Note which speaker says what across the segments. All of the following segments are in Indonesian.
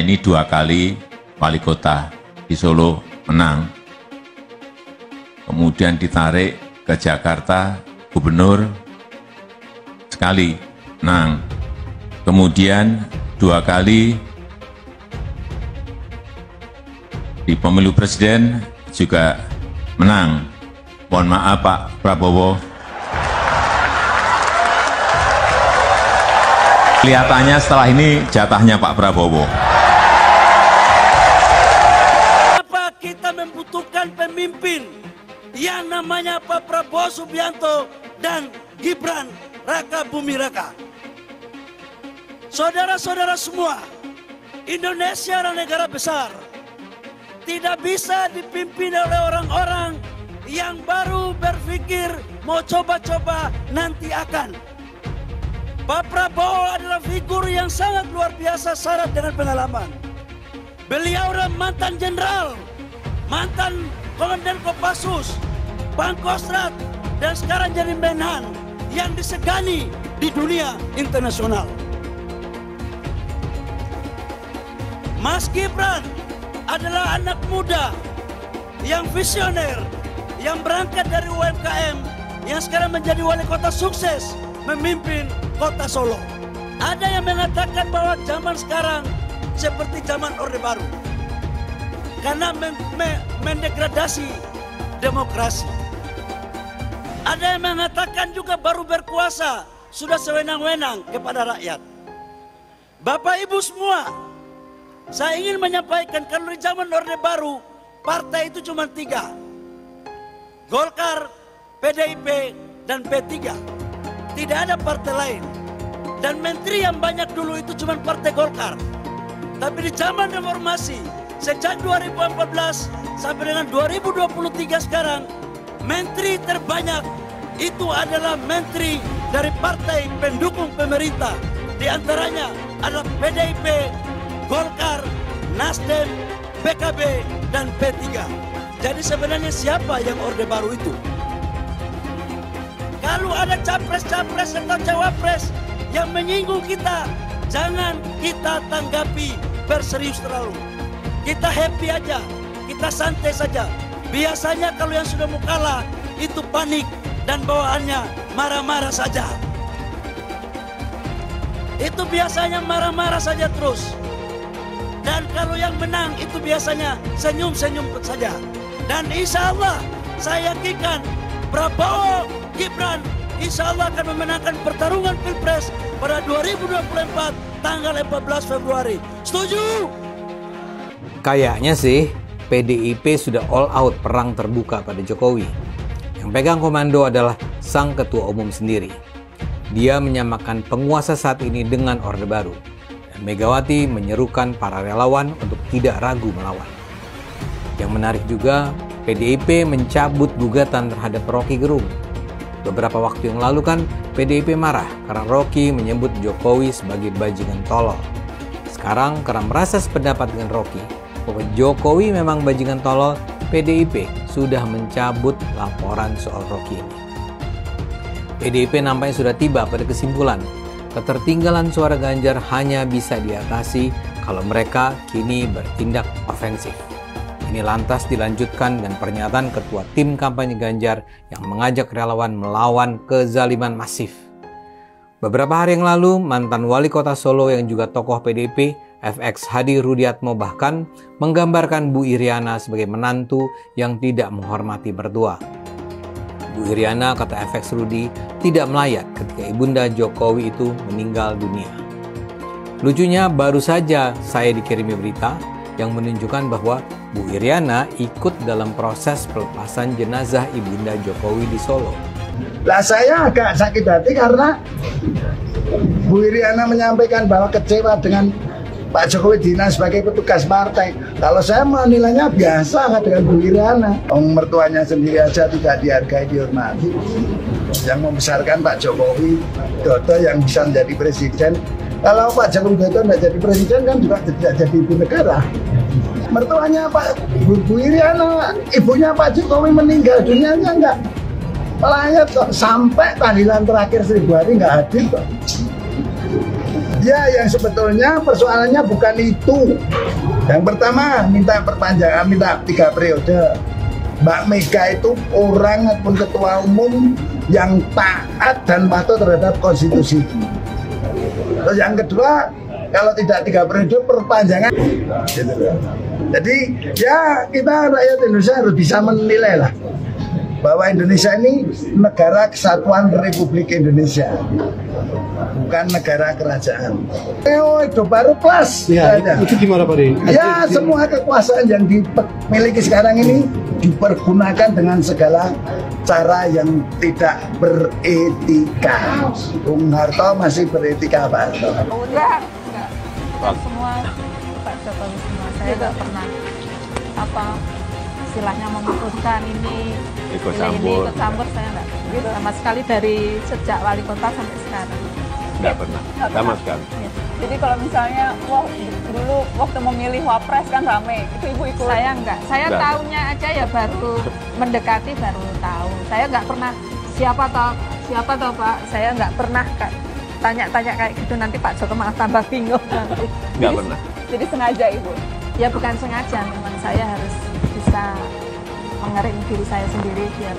Speaker 1: ini 2 kali wali kota di Solo menang. Kemudian ditarik ke Jakarta, gubernur sekali menang. Kemudian 2 kali di pemilu presiden juga menang. Mohon maaf Pak Prabowo. Kelihatannya setelah ini jatahnya Pak Prabowo.
Speaker 2: Kenapa kita membutuhkan pemimpin yang namanya Pak Prabowo Subianto dan Gibran Raka Buming Raka? Saudara-saudara semua, Indonesia adalah negara besar. Tidak bisa dipimpin oleh orang-orang yang baru berpikir mau coba-coba nanti akan. Pak Prabowo adalah figur yang sangat luar biasa syarat dengan pengalaman. Beliau adalah mantan jenderal, mantan komandan Kopassus, Pangkostrat, dan sekarang jadi Menhan yang disegani di dunia internasional. Mas Gibran adalah anak muda yang visioner, yang berangkat dari UMKM, yang sekarang menjadi wali kota sukses memimpin kota Solo. Ada yang mengatakan bahwa zaman sekarang seperti zaman Orde Baru karena mendegradasi demokrasi. Ada yang mengatakan juga baru berkuasa sudah sewenang-wenang kepada rakyat. Bapak Ibu semua, saya ingin menyampaikan kalau di zaman Orde Baru partai itu cuma 3, Golkar, PDIP, dan P3. Tidak ada partai lain. Dan menteri yang banyak dulu itu cuma partai Golkar. Tapi di zaman reformasi, sejak 2014 sampai dengan 2023 sekarang, menteri terbanyak itu adalah menteri dari partai pendukung pemerintah. Di antaranya adalah PDIP, Golkar, Nasdem, PKB, dan P3. Jadi sebenarnya siapa yang Orde Baru itu? Kalau ada capres-capres atau cawapres yang menyinggung kita, jangan kita tanggapi berserius terlalu. Kita happy aja, kita santai saja. Biasanya kalau yang sudah mau kalah itu panik dan bawaannya marah-marah saja. Itu biasanya marah-marah saja terus. Dan kalau yang menang itu biasanya senyum-senyum saja. Dan insya Allah saya yakinkan Prabowo Gibran insya Allah akan memenangkan pertarungan Pilpres pada 2024 tanggal 14 Februari. Setuju?
Speaker 3: Kayaknya sih PDIP sudah all out perang terbuka pada Jokowi. Yang pegang komando adalah sang ketua umum sendiri. Dia menyamakan penguasa saat ini dengan Orde Baru. Dan Megawati menyerukan para relawan untuk tidak ragu melawan. Yang menarik juga, PDIP mencabut gugatan terhadap Rocky Gerung. Beberapa waktu yang lalu kan PDIP marah karena Rocky menyebut Jokowi sebagai bajingan tolol. Sekarang karena merasa sependapat dengan Rocky bahwa Jokowi memang bajingan tolol, PDIP sudah mencabut laporan soal Rocky ini. PDIP nampaknya sudah tiba pada kesimpulan ketertinggalan suara Ganjar hanya bisa diatasi kalau mereka kini bertindak ofensif. Ini lantas dilanjutkan dengan pernyataan ketua tim kampanye Ganjar yang mengajak relawan melawan kezaliman masif. Beberapa hari yang lalu, mantan wali kota Solo yang juga tokoh PDIP, FX Hadi Rudiatmo bahkan menggambarkan Bu Iriana sebagai menantu yang tidak menghormati mertua. Bu Iriana, kata FX Rudi, tidak melayat ketika ibunda Jokowi itu meninggal dunia. Lucunya, baru saja saya dikirimi berita yang menunjukkan bahwa Bu Iriana ikut dalam proses pelepasan jenazah ibunda Jokowi di Solo.
Speaker 4: Lah saya agak sakit hati karena Bu Iriana menyampaikan bahwa kecewa dengan Pak Jokowi dinas sebagai petugas partai. Kalau saya menilainya biasa dengan Bu Iriana. Mertuanya sendiri aja tidak dihargai, dihormati. Yang membesarkan Pak Jokowi Dodo yang bisa menjadi presiden. Kalau Pak Jokowi Dodo tidak jadi presiden kan juga tidak jadi ibu negara. Mertuanya Pak Bu Iriana, ibunya Pak Jokowi meninggal dunianya enggak melayat kok, sampai tahlilan terakhir 1000 hari enggak hadir kok. Ya, yang sebetulnya persoalannya bukan itu. Yang pertama minta perpanjangan, minta 3 periode. Mbak Mega itu orang ataupun ketua umum yang taat dan patuh terhadap konstitusi. Terus yang kedua, kalau tidak 3 periode perpanjangan. Gitu. Jadi ya kita rakyat Indonesia harus bisa menilai lah bahwa Indonesia ini negara kesatuan Republik Indonesia, bukan negara kerajaan. Hidup baru plus.
Speaker 5: Ya, itu gimana Pak Ri?
Speaker 4: Ya, semua kekuasaan yang dimiliki sekarang ini dipergunakan dengan segala cara yang tidak beretika. Bung Harto masih beretika, Pak Harto.
Speaker 6: Enggak. Semua Pak Jokowi semua. Saya nggak pernah istilahnya memutuskan ini
Speaker 1: Ikut
Speaker 6: campur saya nggak gitu sama sekali dari sejak wali kota sampai sekarang.
Speaker 1: Nggak pernah, sama sekali.
Speaker 6: Ya.
Speaker 7: Jadi kalau misalnya, wah dulu waktu memilih wapres kan rame, itu ibu ikut?
Speaker 6: Saya enggak, saya
Speaker 1: Enggak.
Speaker 6: tahunya aja ya baru mendekati baru tahu. Saya nggak pernah siapa toh Pak, saya nggak pernah tanya-tanya kayak gitu, nanti Pak Joko malah tambah bingung nanti.
Speaker 1: Nggak pernah.
Speaker 7: Jadi sengaja ibu?
Speaker 6: Ya bukan sengaja, memang saya harus bisa mengerim diri saya sendiri biar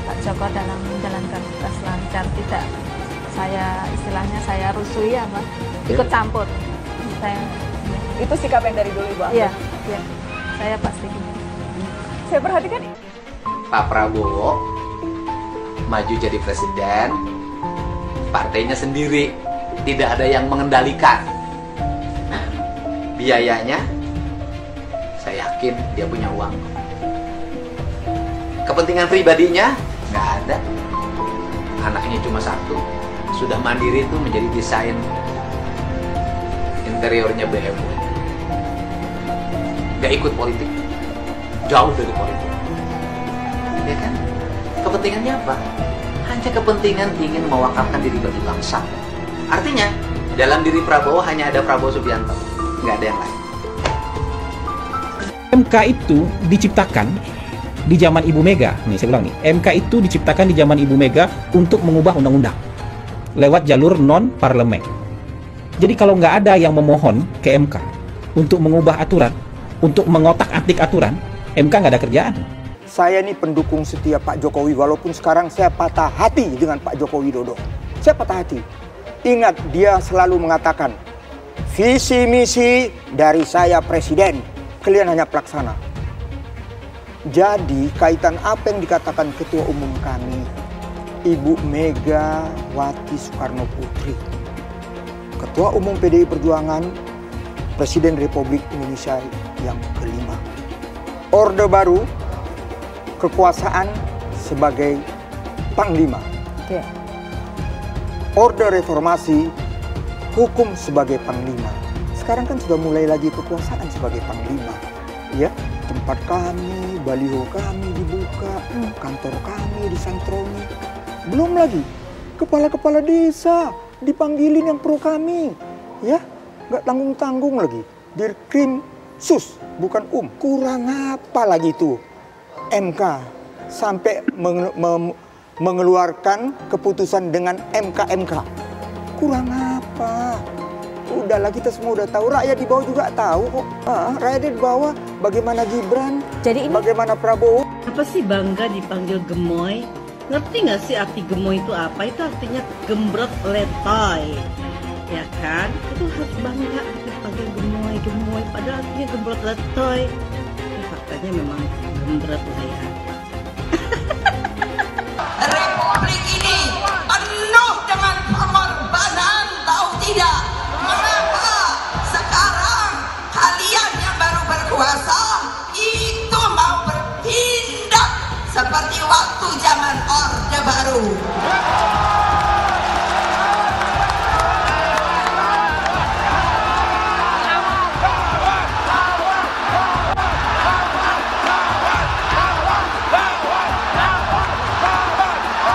Speaker 6: Pak Joko dalam menjalankan tugas lancar, tidak istilahnya saya rusui apa, ikut campur.
Speaker 7: Itu sikap yang dari dulu ibu?
Speaker 6: Iya, saya pasti.
Speaker 7: Saya perhatikan
Speaker 8: Pak Prabowo maju jadi presiden, partainya sendiri, tidak ada yang mengendalikan. Biayanya, saya yakin dia punya uang. Kepentingan pribadinya nggak ada. Anaknya cuma satu, sudah mandiri itu menjadi desain interiornya BMW. Nggak ikut politik, jauh dari politik. Ya kan? Kepentingannya apa? Hanya kepentingan ingin mewakafkan diri bagi bangsa. Artinya, dalam diri Prabowo hanya ada Prabowo Subianto, nggak ada yang lain.
Speaker 9: MK itu diciptakan di zaman Ibu Mega. Nih saya ulang nih, MK itu diciptakan di zaman Ibu Mega untuk mengubah undang-undang lewat jalur non-parlemen. Jadi kalau nggak ada yang memohon ke MK untuk mengubah aturan, untuk mengotak-atik aturan, MK nggak ada kerjaan.
Speaker 10: Saya ini pendukung setia Pak Jokowi, walaupun sekarang saya patah hati dengan Pak Joko Widodo. Saya patah hati. Ingat, dia selalu mengatakan, visi misi dari saya presiden, kalian hanya pelaksana. Jadi kaitan apa yang dikatakan ketua umum kami, Ibu Megawati Soekarno Putri, Ketua Umum PDI Perjuangan, Presiden Republik Indonesia yang kelima. Orde Baru, kekuasaan sebagai Panglima.
Speaker 7: Ya.
Speaker 10: Orde Reformasi, hukum sebagai Panglima. Sekarang kan sudah mulai lagi kekuasaan sebagai Panglima. Ya, tempat kami, baliho kami dibuka, kantor kami disantroni. Belum lagi kepala-kepala desa dipanggilin yang pro kami. Ya, nggak tanggung-tanggung lagi. Dirkrim sus, bukan Kurang apa lagi itu? MK sampai mengeluarkan keputusan dengan MK. Kurang apa? Udahlah, kita semua udah tahu, rakyat di bawah juga tahu kok. Rakyat di bawah bagaimana Gibran,
Speaker 11: jadi ini
Speaker 10: bagaimana Prabowo.
Speaker 11: apa sih bangga dipanggil gemoy? Ngerti nggak sih arti gemoy itu apa? Itu artinya gembrot letoy, ya kan? Itu harus bangga dipanggil gemoy, padahal artinya gembrot letoy. Faktanya memang gembrot lah ya.
Speaker 12: Republik ini penuh dengan pengorbanan, tahu tidak? Mengapa sekarang kalian yang baru berkuasa itu mau bertindak seperti waktu zaman Orde Baru?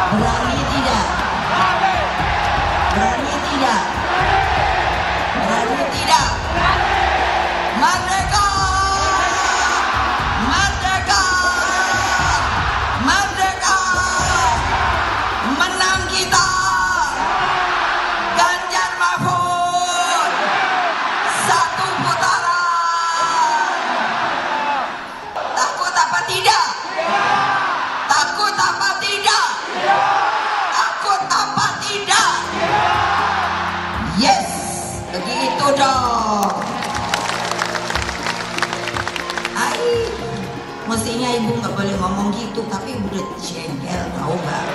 Speaker 12: Berani tidak? Berani tidak? Berani tidak? Merdeka! Merdeka! Merdeka! Ibu nggak boleh ngomong gitu, tapi udah jengkel, tahu nggak?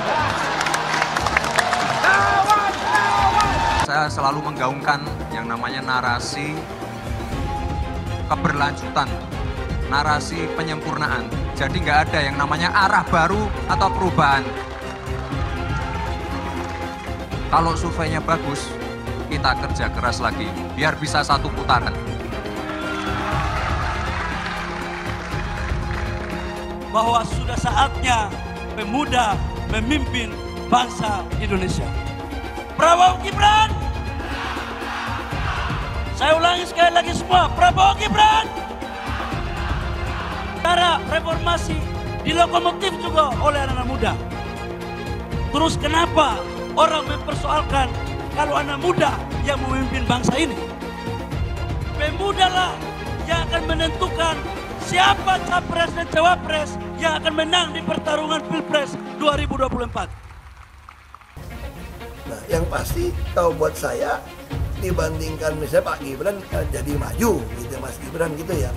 Speaker 5: Saya selalu menggaungkan yang namanya narasi keberlanjutan, narasi penyempurnaan. Jadi nggak ada yang namanya arah baru atau perubahan. Kalau surveinya bagus, kita kerja keras lagi, biar bisa satu putaran.
Speaker 2: Bahwa sudah saatnya pemuda memimpin bangsa Indonesia. Prabowo Gibran! Saya ulangi sekali lagi semua, Prabowo Gibran! Cara reformasi dilokomotif juga oleh anak muda. Terus kenapa orang mempersoalkan kalau anak muda yang memimpin bangsa ini? Pemudalah yang akan menentukan siapa capres dan cawapres yang akan menang di pertarungan Pilpres 2024.
Speaker 13: Nah, yang pasti kalau buat saya dibandingkan misalnya Pak Gibran jadi maju gitu, Mas Gibran gitu ya.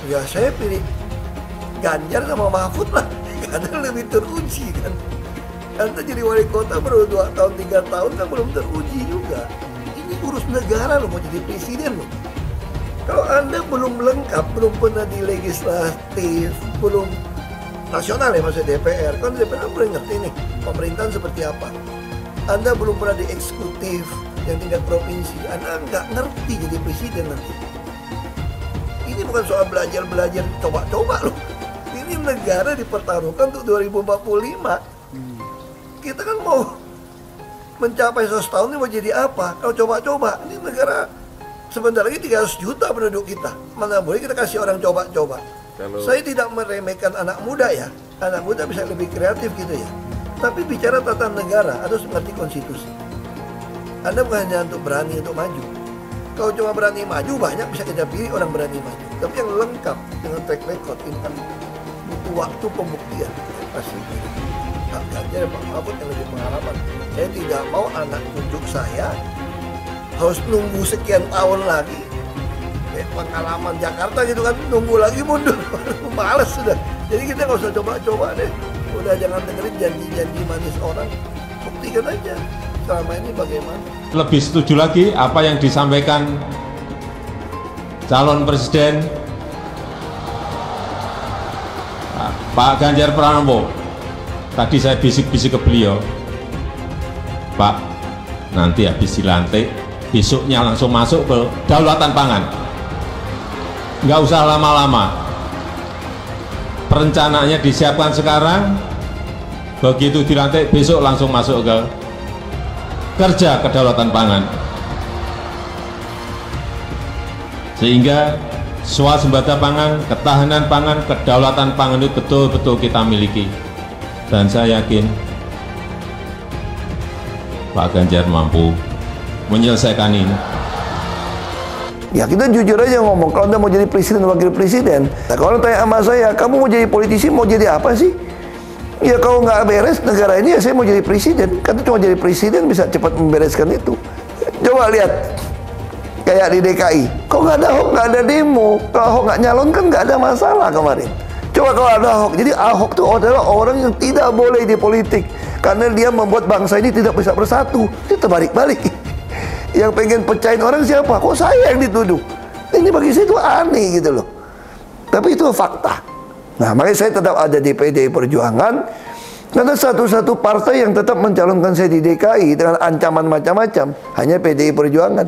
Speaker 13: Ya saya pilih Ganjar sama Mahfud lah, karena lebih teruji kan. Anda jadi wali kota baru 2 tahun 3 tahun kan belum teruji juga. Ini urus negara loh, mau jadi presiden loh. Kalau Anda belum lengkap, belum pernah di legislatif, belum nasional ya maksudnya DPR, kan DPR belum ngerti nih pemerintahan seperti apa. Anda belum pernah di eksekutif yang tingkat provinsi, Anda nggak ngerti jadi presiden nanti. Ini bukan soal belajar-belajar, coba-coba loh. Ini negara dipertaruhkan untuk 2045. Kita kan mau mencapai 100 tahun ini mau jadi apa? Kalau coba-coba, ini negara sebentar lagi 300 juta penduduk kita. Mana boleh kita kasih orang coba-coba. Saya tidak meremehkan anak muda ya. Anak muda bisa lebih kreatif gitu ya. Tapi bicara tata negara harus mengerti konstitusi. Anda bukan hanya untuk berani untuk maju. Kalau cuma berani maju banyak bisa kita pilih orang berani maju. Tapi yang lengkap dengan track record ini kan butuh waktu pembuktian. Pasti. Pak Ganjar, Pak Mahfud yang lebih pengalaman. Saya tidak mau anak cucu saya harus nunggu sekian tahun lagi. Pengalaman Jakarta gitu kan, nunggu lagi mundur. Males sudah. Jadi kita nggak usah coba-coba deh. Udah jangan dengerin janji-janji manis orang. Buktikan aja selama ini bagaimana.
Speaker 1: Lebih setuju lagi apa yang disampaikan calon presiden Pak Ganjar Pranowo. Tadi saya bisik-bisik ke beliau, Pak, nanti habis dilantik, besoknya langsung masuk ke kedaulatan pangan. Nggak usah lama-lama. Perencanaannya disiapkan sekarang, begitu dilantik besok langsung masuk ke kerja kedaulatan pangan. Sehingga swasembada pangan, ketahanan pangan, kedaulatan pangan itu betul-betul kita miliki. Dan saya yakin Pak Ganjar mampu menyelesaikan ini.
Speaker 13: Ya kita jujur aja ngomong, kalau Anda mau jadi presiden dan wakil presiden, nah, kalau tanya sama saya, kamu mau jadi politisi, mau jadi apa sih? Ya kalau nggak beres negara ini, ya saya mau jadi presiden. Kan cuma jadi presiden bisa cepat membereskan itu. Coba lihat, kayak di DKI, kok nggak ada Ahok, nggak ada demo. Kalau Ahok nggak nyalon kan nggak ada masalah kemarin. Coba kalau ada Ahok, jadi Ahok itu adalah orang yang tidak boleh di politik. Karena dia membuat bangsa ini tidak bisa bersatu. Dia terbalik-balik. Yang pengen pecahin orang siapa? Kok saya yang dituduh? Ini bagi saya itu aneh gitu loh. Tapi itu fakta. Nah makanya saya tetap ada di PDI Perjuangan. Karena satu-satu partai yang tetap mencalonkan saya di DKI dengan ancaman macam-macam hanya PDI Perjuangan.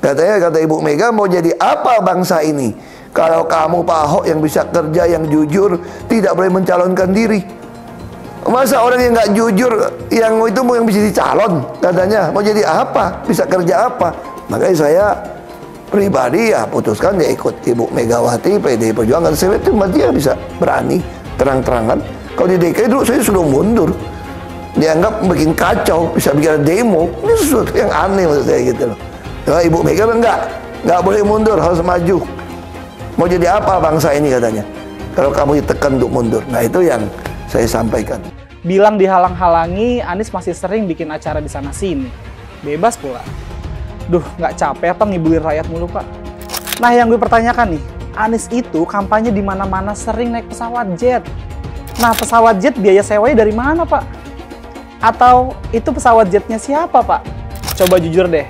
Speaker 13: Kata Ibu Mega, mau jadi apa bangsa ini? Kalau kamu Pak Ahok yang bisa kerja, yang jujur, tidak boleh mencalonkan diri. Masa orang yang nggak jujur, yang itu mau yang bisa dicalon, katanya mau jadi apa, bisa kerja apa? Makanya saya pribadi ya putuskan ya ikut Ibu Megawati, PDI Perjuangan. Saya lihat dia bisa berani terang-terangan. Kalau di DKI dulu saya sudah mundur, dianggap bikin kacau, bisa bikin demo. Ini sesuatu yang aneh menurut saya gitu loh. Nah, Ibu Mega nggak boleh mundur, harus maju. Mau jadi apa bangsa ini katanya? Kalau kamu ditekan untuk mundur. Nah itu yang saya sampaikan.
Speaker 14: Bilang dihalang-halangi, Anies masih sering bikin acara di sana-sini. Bebas pula. Duh, nggak capek apa ngibulin rakyat mulu, Pak? Nah, yang gue pertanyakan nih, Anies itu kampanye di mana-mana sering naik pesawat jet. Nah, pesawat jet biaya sewanya dari mana, Pak? Atau itu pesawat jetnya siapa, Pak? Coba jujur deh.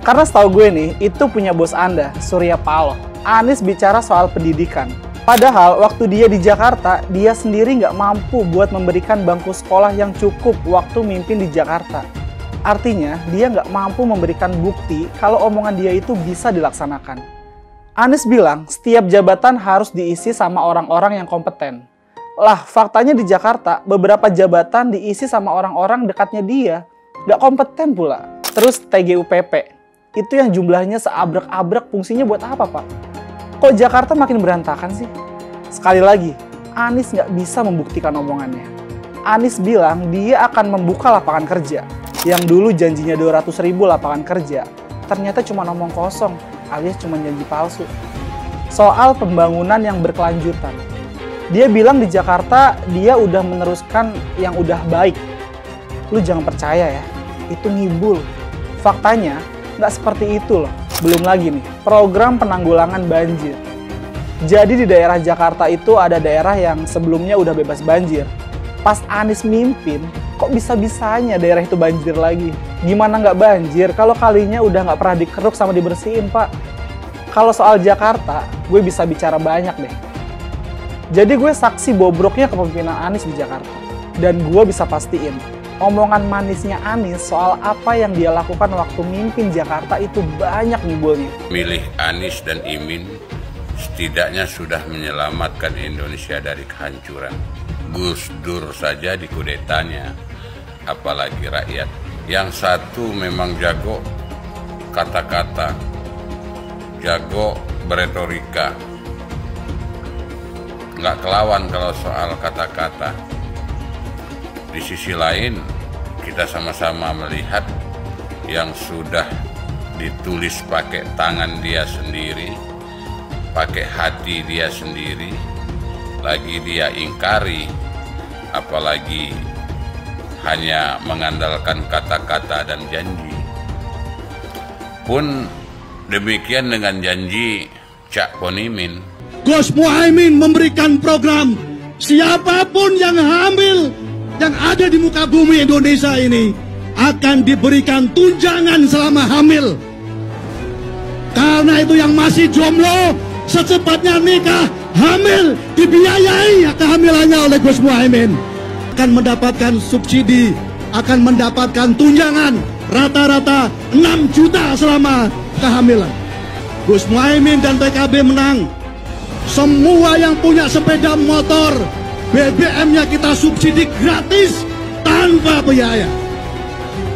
Speaker 14: Karena setahu gue nih, itu punya bos Anda, Surya Paloh. Anies bicara soal pendidikan. Padahal waktu dia di Jakarta, dia sendiri nggak mampu buat memberikan bangku sekolah yang cukup waktu mimpin di Jakarta. Artinya, dia nggak mampu memberikan bukti kalau omongan dia itu bisa dilaksanakan. Anies bilang, setiap jabatan harus diisi sama orang-orang yang kompeten. Lah, faktanya di Jakarta, beberapa jabatan diisi sama orang-orang dekatnya dia. Nggak kompeten pula. Terus TGUPP. Itu yang jumlahnya seabrek-abrek, fungsinya buat apa, Pak? Kok Jakarta makin berantakan sih? Sekali lagi, Anies nggak bisa membuktikan omongannya. Anies bilang dia akan membuka lapangan kerja. Yang dulu janjinya 200.000 lapangan kerja, ternyata cuma omong kosong, alias cuma janji palsu. Soal pembangunan yang berkelanjutan. Dia bilang di Jakarta dia udah meneruskan yang udah baik. Lu jangan percaya ya, itu ngibul. Faktanya nggak seperti itu loh. Belum lagi nih, program penanggulangan banjir. Jadi di daerah Jakarta itu ada daerah yang sebelumnya udah bebas banjir. Pas Anies mimpin, kok bisa-bisanya daerah itu banjir lagi? Gimana nggak banjir kalau kalinya udah nggak pernah dikeruk sama dibersihin, Pak? Kalau soal Jakarta, gue bisa bicara banyak deh. Jadi gue saksi bobroknya kepemimpinan Anies di Jakarta. Dan gue bisa pastiin, omongan manisnya Anies soal apa yang dia lakukan waktu mimpin Jakarta itu banyak ngibulnya.
Speaker 15: Milih Anies dan Imin setidaknya sudah menyelamatkan Indonesia dari kehancuran. Gus Dur saja dikudetanya, apalagi rakyat. Yang satu memang jago kata-kata, jago beretorika, nggak kelawan kalau soal kata-kata. Di sisi lain, kita sama-sama melihat yang sudah ditulis pakai tangan dia sendiri, pakai hati dia sendiri, lagi dia ingkari, apalagi hanya mengandalkan kata-kata dan janji. Pun demikian dengan janji Cak Ponimin.
Speaker 16: Gus Muhaimin memberikan program siapapun yang hamil yang ada di muka bumi Indonesia ini akan diberikan tunjangan selama hamil. Karena itu yang masih jomblo secepatnya nikah, hamil, dibiayai kehamilannya oleh Gus Muhaimin. Akan mendapatkan subsidi, akan mendapatkan tunjangan rata-rata 6 juta selama kehamilan. Gus Muhaimin dan PKB menang. Semua yang punya sepeda motor, BBM-nya kita subsidi gratis tanpa biaya.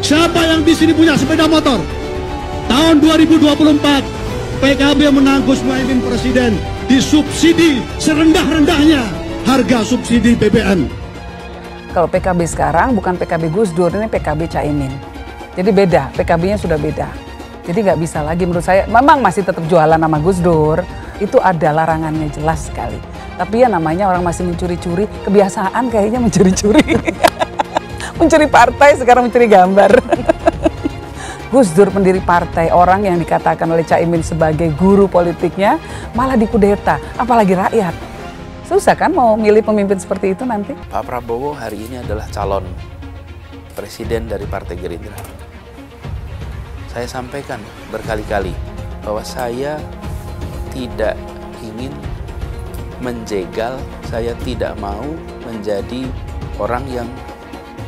Speaker 16: Siapa yang di sini punya sepeda motor? Tahun 2024 PKB menang, Gus Muhaimin presiden, disubsidi serendah-rendahnya harga subsidi BBM.
Speaker 17: Kalau PKB sekarang bukan PKB Gus Dur, ini PKB Caimin. Jadi beda, PKB-nya sudah beda. Jadi nggak bisa lagi menurut saya, memang masih tetap jualan nama Gus Dur, itu ada larangannya jelas sekali. Tapi ya namanya orang masih mencuri-curi, kebiasaan kayaknya mencuri-curi. Mencuri partai, sekarang mencuri gambar. Gus Dur pendiri partai, orang yang dikatakan oleh Caimin sebagai guru politiknya, malah dikudeta, apalagi rakyat. Susah kan mau milih pemimpin seperti itu nanti?
Speaker 18: Pak Prabowo hari ini adalah calon presiden dari Partai Gerindra. Saya sampaikan berkali-kali bahwa saya tidak ingin menjegal, saya tidak mau menjadi orang yang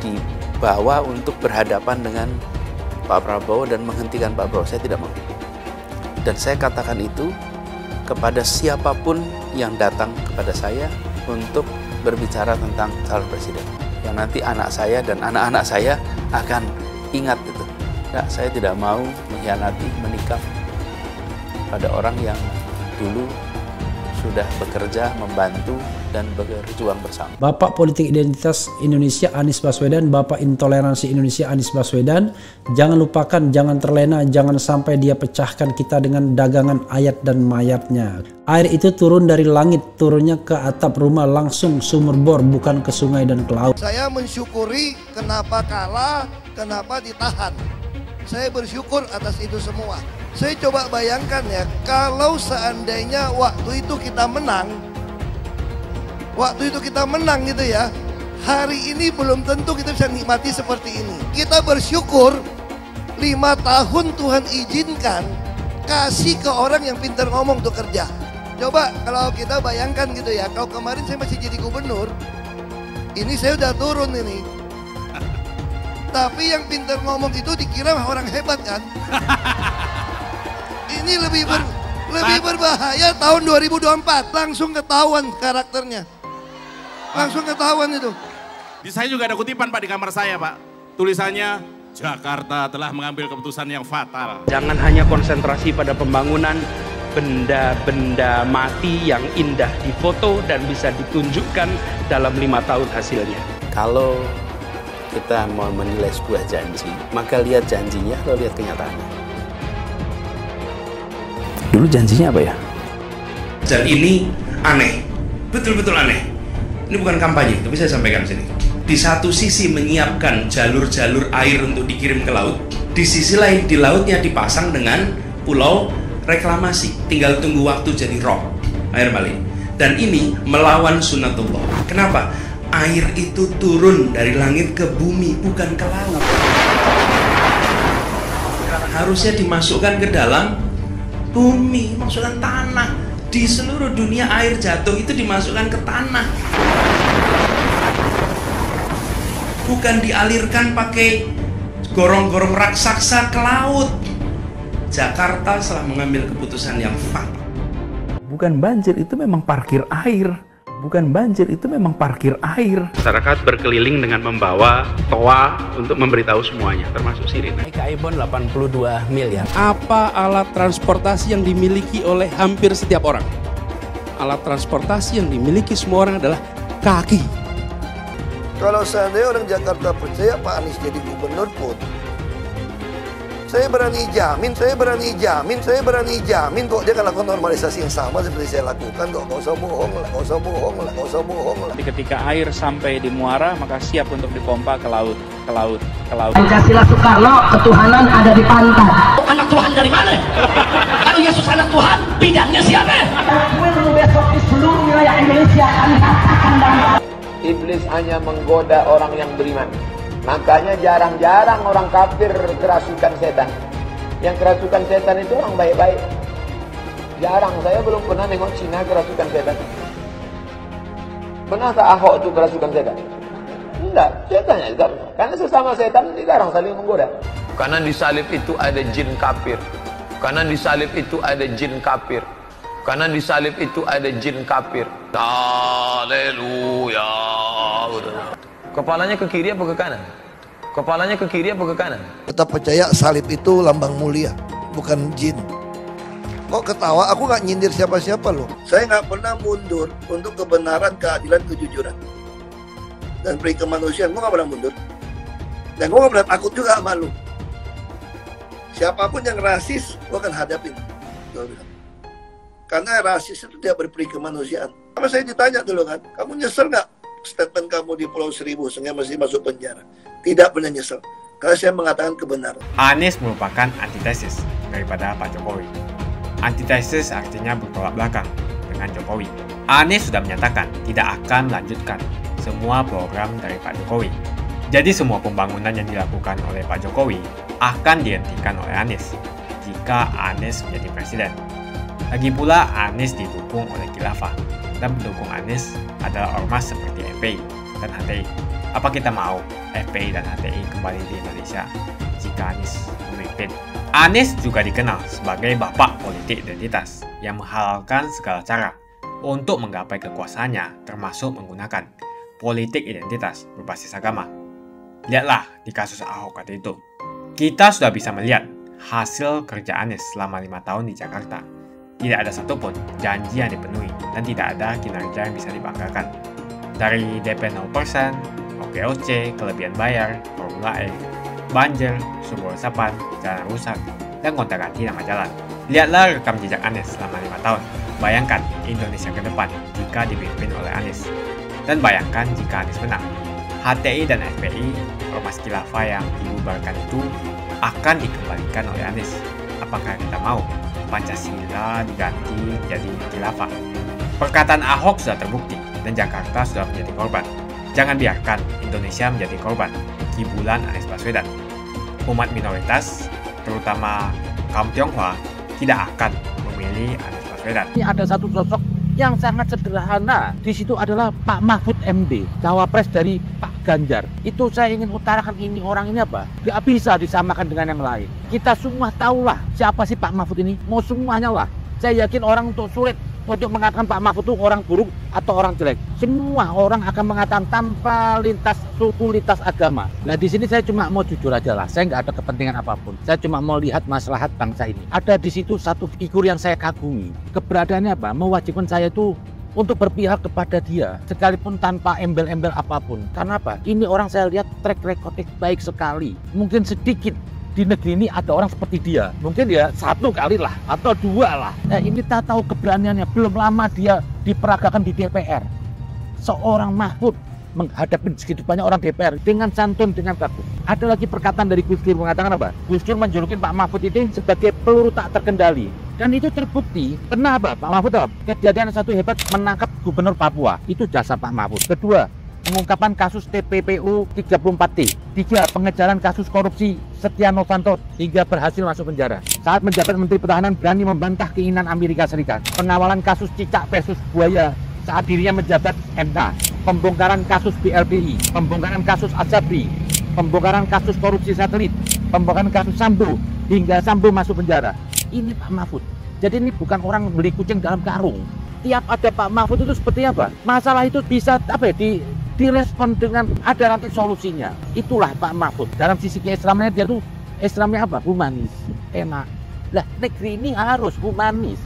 Speaker 18: dibawa untuk berhadapan dengan Pak Prabowo dan menghentikan Pak Prabowo. Saya tidak mau. Dan saya katakan itu kepada siapapun yang datang kepada saya untuk berbicara tentang calon presiden. Yang nanti anak saya dan anak-anak saya akan ingat itu. Enggak, saya tidak mau mengkhianati, menikam pada orang yang dulu sudah bekerja, membantu, dan berjuang bersama.
Speaker 19: Bapak Politik Identitas Indonesia Anies Baswedan, Bapak Intoleransi Indonesia Anies Baswedan, jangan lupakan, jangan terlena, jangan sampai dia pecahkan kita dengan dagangan ayat dan mayatnya. Air itu turun dari langit, turunnya ke atap rumah langsung sumur bor, bukan ke sungai dan ke laut.
Speaker 13: Saya mensyukuri kenapa kalah, kenapa ditahan. Saya bersyukur atas itu semua. Saya coba bayangkan ya, kalau seandainya waktu itu kita menang gitu ya, hari ini belum tentu kita bisa nikmati seperti ini. Kita bersyukur 5 tahun Tuhan izinkan kasih ke orang yang pintar ngomong untuk kerja. Coba kalau kita bayangkan gitu ya, kalau kemarin saya masih jadi gubernur, ini saya udah turun ini. Tapi yang pintar ngomong itu dikira orang hebat kan? Ini lebih berbahaya tahun 2024, langsung ketahuan karakternya. Langsung ketahuan itu.
Speaker 20: Di saya juga ada kutipan Pak di kamar saya Pak. Tulisannya, Jakarta telah mengambil keputusan yang fatal.
Speaker 21: Jangan hanya konsentrasi pada pembangunan benda-benda mati yang indah difoto dan bisa ditunjukkan dalam 5 tahun hasilnya.
Speaker 18: Kalau kita mau menilai sebuah janji, maka lihat janjinya atau lihat kenyataannya. Dulu janjinya apa ya?
Speaker 21: Dan ini aneh, betul-betul aneh. Ini bukan kampanye, tapi saya sampaikan di sini. Di satu sisi menyiapkan jalur-jalur air untuk dikirim ke laut, di sisi lain di lautnya dipasang dengan pulau reklamasi, tinggal tunggu waktu jadi rob, air balik. Dan ini melawan sunnatullah. Kenapa? Air itu turun dari langit ke bumi, bukan ke laut. Harusnya dimasukkan ke dalam bumi, masukkan tanah. Di seluruh dunia air jatuh itu dimasukkan ke tanah. Bukan dialirkan pakai gorong-gorong raksasa ke laut. Jakarta telah mengambil keputusan yang fatal.
Speaker 18: Bukan banjir, itu memang parkir air. Bukan banjir, itu memang parkir air.
Speaker 21: Masyarakat berkeliling dengan membawa toa untuk memberitahu semuanya, termasuk sirine.
Speaker 18: Ibon 82 miliar.
Speaker 21: Apa alat transportasi yang dimiliki oleh hampir setiap orang? Alat transportasi yang dimiliki semua orang adalah kaki.
Speaker 13: Kalau seandainya orang Jakarta percaya Pak Anies jadi gubernur pun, saya berani jamin kok dia akan lakukan normalisasi yang sama seperti saya lakukan kok. Gak usah bohong lah.
Speaker 21: Ketika air sampai di muara, maka siap untuk dipompa ke laut.
Speaker 22: Pancasila Soekarno, ketuhanan ada di pantai.
Speaker 23: Anak Tuhan dari mana? Kalau Yesus anak Tuhan, bidangnya siapa?
Speaker 22: Besok di seluruh wilayah Indonesia kami katakan dan
Speaker 24: Iblis hanya menggoda orang yang beriman. Makanya jarang-jarang orang kafir kerasukan setan. Yang kerasukan setan itu orang baik-baik. Jarang, saya belum pernah nengok Cina kerasukan setan. Pernah tak Ahok itu kerasukan setan? Enggak, setannya juga pernah. Karena sesama setan dilarang saling menggoda. Karena di salib itu ada jin kafir. Karena di salib itu ada jin kafir. Karena di salib itu ada jin kafir. Haleluya. Kepalanya ke kiri apa ke kanan? Kepalanya ke kiri apa ke kanan?
Speaker 13: Tetap percaya salib itu lambang mulia, bukan jin. Kok ketawa? Aku nggak nyindir siapa-siapa loh. Saya nggak pernah mundur untuk kebenaran, keadilan, kejujuran, dan peri kemanusiaan. Gue nggak pernah mundur. Dan gue nggak pernah takut juga sama lu. Siapapun yang rasis, gue akan hadapin. Karena rasis itu tidak berperi kemanusiaan. Sama saya ditanya dulu kan, kamu nyesel nggak statement kamu di Pulau Seribu sehingga masih masuk penjara? Tidak pernah nyesel, karena saya mengatakan kebenaran.
Speaker 25: Anies merupakan antitesis daripada Pak Jokowi. Antitesis artinya bertolak belakang dengan Jokowi. Anies sudah menyatakan tidak akan melanjutkan semua program dari Pak Jokowi. Jadi semua pembangunan yang dilakukan oleh Pak Jokowi akan dihentikan oleh Anies jika Anies menjadi presiden. Lagi pula Anies didukung oleh khilafah, dan pendukung Anies adalah ormas seperti FPI dan HTI. Apa kita mau FPI dan HTI kembali di Indonesia jika Anies memimpin? Anies juga dikenal sebagai bapak politik identitas yang menghalalkan segala cara untuk menggapai kekuasaannya, termasuk menggunakan politik identitas berbasis agama. Lihatlah di kasus Ahok waktu itu. Kita sudah bisa melihat hasil kerja Anies selama 5 tahun di Jakarta. Tidak ada satupun janji yang dipenuhi dan tidak ada kinerja yang bisa dibanggakan. Dari DP 0%, OKOC, kelebihan bayar, Formula E, banjir, sumber resapan, jalan rusak, dan gonta-ganti nama jalan. Lihatlah rekam jejak Anies selama 5 tahun. Bayangkan Indonesia ke depan jika dipimpin oleh Anies. Dan bayangkan jika Anies menang. HTI dan FPI, ormas khilafah yang dibubarkan itu akan dikembalikan oleh Anies. Apakah kita mau Pancasila diganti jadi khilafah? Perkataan Ahok sudah terbukti dan Jakarta sudah menjadi korban. Jangan biarkan Indonesia menjadi korban kibulan Anies Baswedan. Umat minoritas, terutama kaum Tionghoa, tidak akan memilih Anies Baswedan.
Speaker 3: Ini ada satu sosok yang sangat sederhana. Di situ adalah Pak Mahfud MD, cawapres dari Pak Ganjar. Itu saya ingin utarakan, ini orang ini apa? Gak bisa disamakan dengan yang lain. Kita semua tahulah siapa sih Pak Mahfud ini. Mau semuanya lah. Saya yakin orang untuk sulit untuk mengatakan Pak Mahfud itu orang buruk atau orang jelek. Semua orang akan mengatakan tanpa lintas suku, lintas agama. Nah di sini saya cuma mau jujur aja lah. Saya nggak ada kepentingan apapun. Saya cuma mau lihat maslahat bangsa ini. Ada di situ satu figur yang saya kagumi. Keberadaannya apa? Mewajibkan saya itu untuk berpihak kepada dia, sekalipun tanpa embel-embel apapun. Karena apa? Ini orang saya lihat track recordnya baik sekali. Mungkin sedikit di negeri ini ada orang seperti dia. Mungkin ya satu kali lah atau dua lah. Nah ini kita tahu keberaniannya. Belum lama dia diperagakan di DPR. Seorang Mahfud menghadapi segitu banyak orang DPR dengan santun, dengan bagus. Ada lagi perkataan dari Gus Dur mengatakan apa? Gus Dur menjulukin Pak Mahfud itu sebagai peluru tak terkendali. Dan itu terbukti. Kenapa Pak Mahfud? Kejadian satu hebat menangkap gubernur Papua. Itu jasa Pak Mahfud. Kedua, pengungkapan kasus TPPU 34T. 3. Pengejaran kasus korupsi Setia Novanto hingga berhasil masuk penjara. Saat menjabat Menteri Pertahanan berani membantah keinginan Amerika Serikat. Pengawalan kasus cicak versus buaya saat dirinya menjabat MK. Pembongkaran kasus BLBI. Pembongkaran kasus Asabri. Pembongkaran kasus korupsi satelit. Pembongkaran kasus Sambo hingga Sambo masuk penjara. Ini Pak Mahfud. Jadi ini bukan orang beli kucing dalam karung. Tiap ada Pak Mahfud itu seperti apa? Masalah itu bisa apa ya, direspon dengan ada nanti solusinya. Itulah Pak Mahfud. Dalam sisi keislamannya dia tuh Islamnya apa? Humanis, enak. Lah negeri ini harus humanis.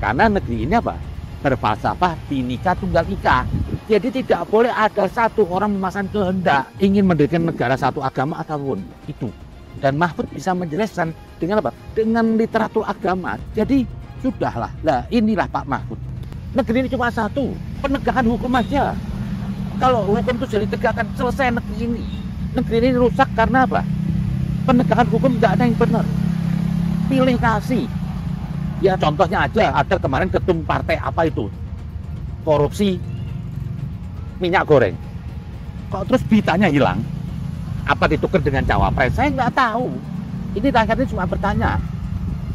Speaker 3: Karena negeri ini apa? Berfalsafah Bhinneka Tunggal Ika. Jadi tidak boleh ada satu orang memasang kehendak ingin mendirikan negara satu agama ataupun itu. Dan Mahfud bisa menjelaskan dengan apa? Dengan literatur agama. Jadi sudahlah. Lah inilah Pak Mahfud. Negeri ini cuma satu, penegakan hukum aja. Kalau hukum itu jadi tegakkan, selesai negeri ini. Negeri ini rusak karena apa? Penegakan hukum nggak ada yang benar. Pilih kasih. Ya contohnya aja, ada kemarin ketum partai apa itu? Korupsi minyak goreng. Kok terus beritanya hilang? Apa ditukar dengan cawapres? Saya nggak tahu. Ini rakyatnya cuma bertanya.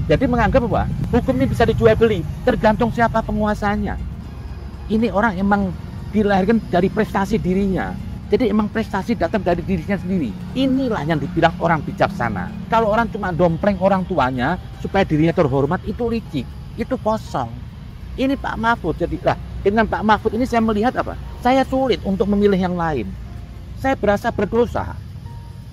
Speaker 3: Jadi menganggap apa? Hukum ini bisa dijual beli, tergantung siapa penguasanya. Ini orang emang dilahirkan dari prestasi dirinya. Jadi emang prestasi datang dari dirinya sendiri. Inilah yang dibilang orang bijaksana. Kalau orang cuma dompleng orang tuanya supaya dirinya terhormat, itu licik, itu kosong. Ini Pak Mahfud. Jadi lah dengan Pak Mahfud ini saya melihat apa? Saya sulit untuk memilih yang lain. Saya berasa berdosa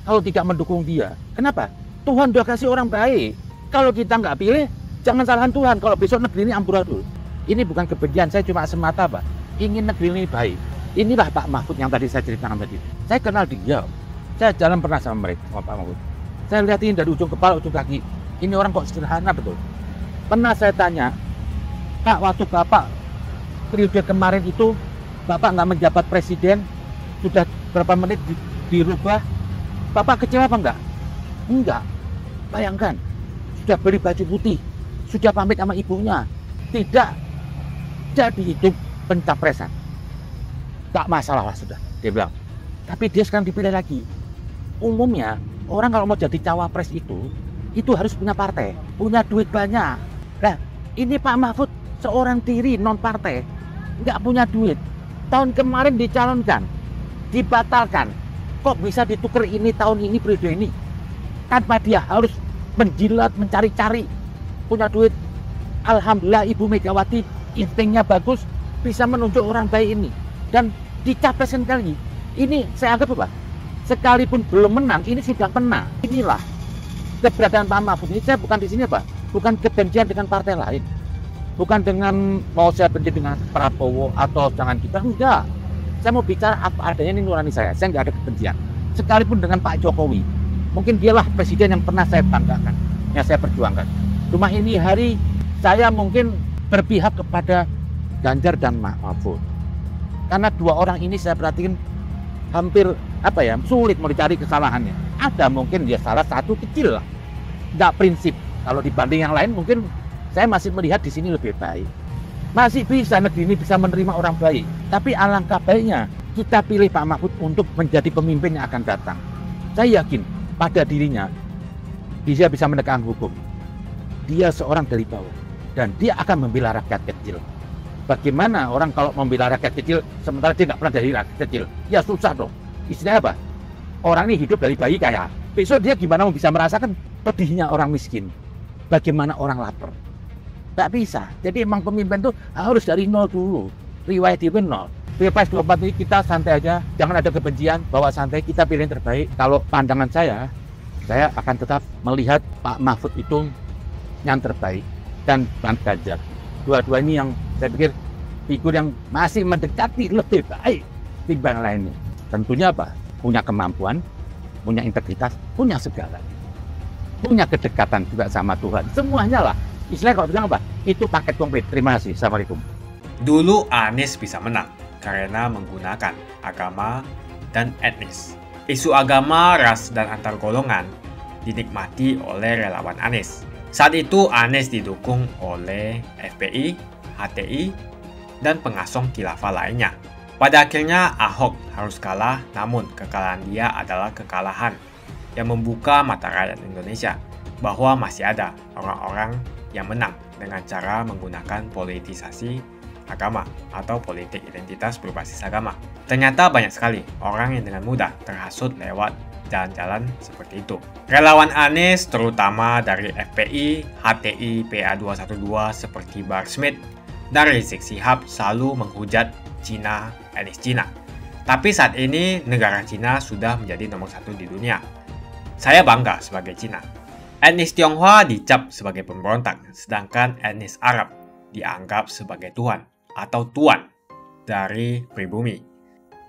Speaker 3: kalau tidak mendukung dia. Kenapa? Tuhan udah kasih orang baik. Kalau kita nggak pilih, jangan salahkan Tuhan. Kalau besok negeri ini amburadul. Ini bukan kebencian, saya cuma semata Pak ingin negeri ini baik. Inilah Pak Mahfud yang tadi saya ceritakan tadi. Saya kenal dia. Saya jalan pernah sama mereka, sama Pak Mahfud. Saya lihat ini dari ujung kepala, ujung kaki. Ini orang kok sederhana betul. Pernah saya tanya, Pak, waktu Bapak periode kemarin itu, Bapak nggak menjabat presiden, sudah berapa menit dirubah, Bapak kecewa apa enggak? Enggak. Bayangkan, sudah beli baju putih, sudah pamit sama ibunya, tidak jadi itu pencapresan. Tak masalah lah sudah, dia bilang. Tapi dia sekarang dipilih lagi. Umumnya, orang kalau mau jadi cawapres itu harus punya partai, punya duit banyak. Nah, ini Pak Mahfud seorang diri non partai, nggak punya duit. Tahun kemarin dicalonkan, dibatalkan. Kok bisa ditukar ini tahun ini periode ini? Tanpa dia harus menjilat, mencari-cari, punya duit. Alhamdulillah Ibu Megawati instingnya bagus, bisa menunjuk orang baik ini. Dan dicapreskan kali. Ini saya anggap apa? Sekalipun belum menang, ini sudah menang. Inilah keberadaan Pak Mahfud ini. Saya bukan di sini apa? Bukan kebencian dengan partai lain. Bukan dengan mau saya benci dengan Prabowo atau jangan kita. Enggak. Saya mau bicara apa adanya, ini nurani saya. Saya nggak ada kebencian. Sekalipun dengan Pak Jokowi. Mungkin dialah presiden yang pernah saya banggakan, yang saya perjuangkan. Cuma ini hari saya mungkin berpihak kepada Ganjar dan Mahfud. Karena dua orang ini saya perhatiin hampir apa ya, sulit mau dicari kesalahannya. Ada mungkin dia salah satu kecil lah, nggak prinsip. Kalau dibanding yang lain mungkin saya masih melihat di sini lebih baik. Masih bisa negeri ini bisa menerima orang baik. Tapi alangkah baiknya kita pilih Pak Mahfud untuk menjadi pemimpin yang akan datang. Saya yakin pada dirinya dia bisa menegakkan hukum. Dia seorang dari bawah dan dia akan membela rakyat kecil. Bagaimana orang kalau membela rakyat kecil sementara dia nggak pernah dari rakyat kecil? Ya susah dong. Istilahnya apa? Orang ini hidup dari bayi kaya. Besok dia gimana bisa merasakan pedihnya orang miskin? Bagaimana orang lapar? Nggak bisa. Jadi emang pemimpin itu harus dari nol dulu. Riwayat hidup nol. Pilpres 24 ini kita santai aja. Jangan ada kebencian. Bawa santai. Kita pilih yang terbaik. Kalau pandangan saya akan tetap melihat Pak Mahfud itu yang terbaik dan Pak Ganjar. Dua-dua ini yang saya pikir figur yang masih mendekati lebih baik dibanding lainnya. Tentunya apa? Punya kemampuan, punya integritas, punya segala. Punya kedekatan juga sama Tuhan. Semuanya lah. Istilahnya kalau bilang apa? Itu paket komplit. Terima kasih. Assalamualaikum.
Speaker 25: Dulu Anies bisa menang karena menggunakan agama dan etnis. Isu agama, ras, dan antar golongan dinikmati oleh relawan Anies. Saat itu Anies didukung oleh FPI, HTI, dan pengasong khilafah lainnya. Pada akhirnya Ahok harus kalah, namun kekalahan dia adalah kekalahan yang membuka mata rakyat Indonesia bahwa masih ada orang-orang yang menang dengan cara menggunakan politisasi agama atau politik identitas berbasis agama. Ternyata banyak sekali orang yang dengan mudah terhasut lewat jalan-jalan seperti itu. Relawan Anies terutama dari FPI, HTI, PA212 seperti Bahar Smith dan Rizik Syihab selalu menghujat Cina, etnis Cina. Tapi saat ini negara Cina sudah menjadi nomor 1 di dunia. Saya bangga sebagai Cina. Etnis Tionghoa dicap sebagai pemberontak, sedangkan etnis Arab dianggap sebagai Tuhan atau tuan dari pribumi.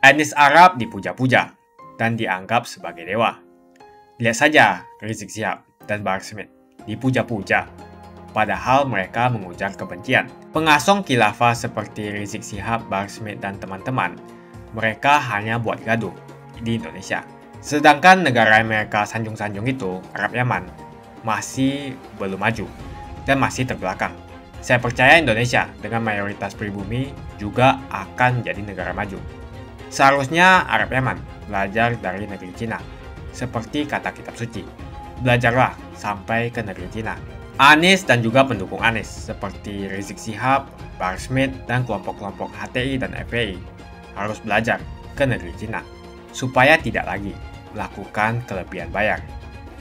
Speaker 25: Etnis Arab dipuja-puja dan dianggap sebagai dewa. Lihat saja Rizik Syihab dan Bahar Smith dipuja-puja, padahal mereka mengujar kebencian. Pengasong khilafah seperti Rizik Syihab, Bahar Smith, dan teman-teman, mereka hanya buat gaduh di Indonesia. Sedangkan negara yang mereka sanjung-sanjung itu, Arab Yaman, masih belum maju dan masih terbelakang. Saya percaya Indonesia dengan mayoritas pribumi juga akan menjadi negara maju. Seharusnya Arab Yaman belajar dari negeri Cina. Seperti kata kitab suci, belajarlah sampai ke negeri Cina. Anies dan juga pendukung Anies seperti Rizik Syihab, Bahar Smith, dan kelompok-kelompok HTI dan FPI harus belajar ke negeri Cina supaya tidak lagi melakukan kelebihan bayar.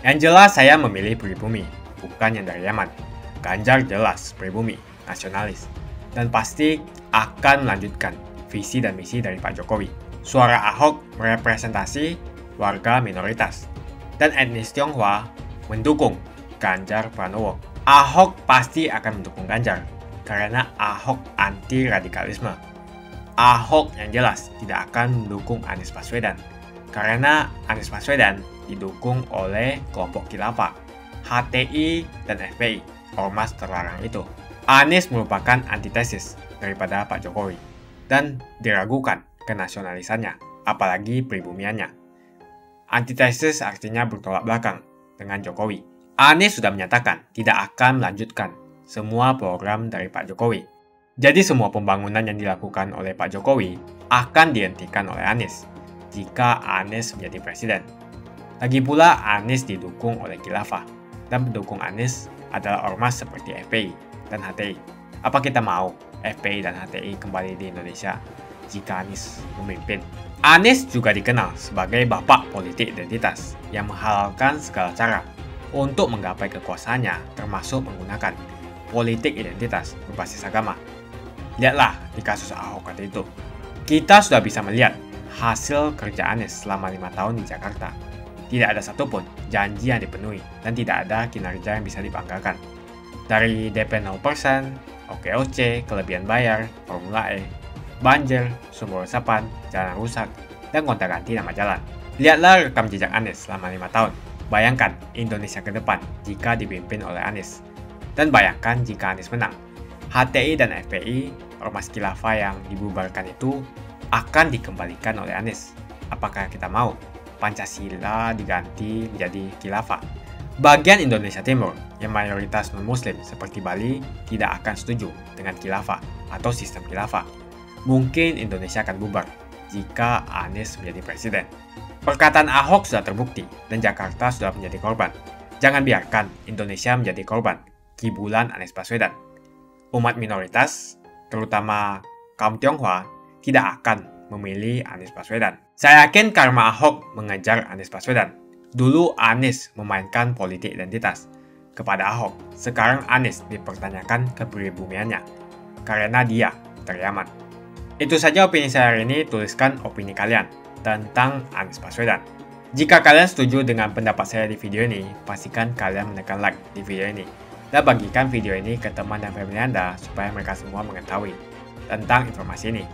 Speaker 25: Yang jelas saya memilih pribumi, bukan yang dari Yaman. Ganjar jelas pribumi, nasionalis, dan pasti akan melanjutkan visi dan misi dari Pak Jokowi. Suara Ahok merepresentasi warga minoritas, dan etnis Tionghoa mendukung Ganjar Pranowo. Ahok pasti akan mendukung Ganjar, karena Ahok anti radikalisme. Ahok yang jelas tidak akan mendukung Anies Baswedan, karena Anies Baswedan didukung oleh kelompok khilafah, HTI, dan FPI, ormas terlarang itu. Anies merupakan antitesis daripada Pak Jokowi, dan diragukan kenasionalisannya, apalagi pribumiannya. Antitesis artinya bertolak belakang dengan Jokowi. Anies sudah menyatakan tidak akan melanjutkan semua program dari Pak Jokowi. Jadi semua pembangunan yang dilakukan oleh Pak Jokowi akan dihentikan oleh Anies jika Anies menjadi presiden. Lagi pula Anies didukung oleh khilafah, dan pendukung Anies adalah ormas seperti FPI dan HTI. Apa kita mau FPI dan HTI kembali di Indonesia jika Anies memimpin? Anies juga dikenal sebagai bapak politik identitas yang menghalalkan segala cara untuk menggapai kekuasaannya, termasuk menggunakan politik identitas berbasis agama. Lihatlah di kasus Ahok kali itu. Kita sudah bisa melihat hasil kerja Anies selama 5 tahun di Jakarta. Tidak ada satupun janji yang dipenuhi dan tidak ada kinerja yang bisa dibanggakan. Dari DP 0%, OKOC, kelebihan bayar, Formula E, banjir, sumber resapan, jalan rusak, dan gonta-ganti nama jalan. Lihatlah rekam jejak Anies selama 5 tahun. Bayangkan Indonesia ke depan jika dipimpin oleh Anies. Dan bayangkan jika Anies menang. HTI dan FPI, ormas khilafah yang dibubarkan itu, akan dikembalikan oleh Anies. Apakah kita mau Pancasila diganti menjadi khilafah? Bagian Indonesia Timur yang mayoritas non-muslim seperti Bali tidak akan setuju dengan khilafah atau sistem khilafah. Mungkin Indonesia akan bubar jika Anies menjadi presiden. Perkataan Ahok sudah terbukti dan Jakarta sudah menjadi korban. Jangan biarkan Indonesia menjadi korban kibulan Anies Baswedan. Umat minoritas, terutama kaum Tionghoa, tidak akan memilih Anies Baswedan. Saya yakin karma Ahok mengejar Anies Baswedan. Dulu Anies memainkan politik identitas kepada Ahok. Sekarang Anies dipertanyakan kepribumiannya karena dia teriaman. Itu saja opini saya hari ini. Tuliskan opini kalian tentang Anies Baswedan. Jika kalian setuju dengan pendapat saya di video ini, pastikan kalian menekan like di video ini dan bagikan video ini ke teman dan family Anda supaya mereka semua mengetahui tentang informasi ini.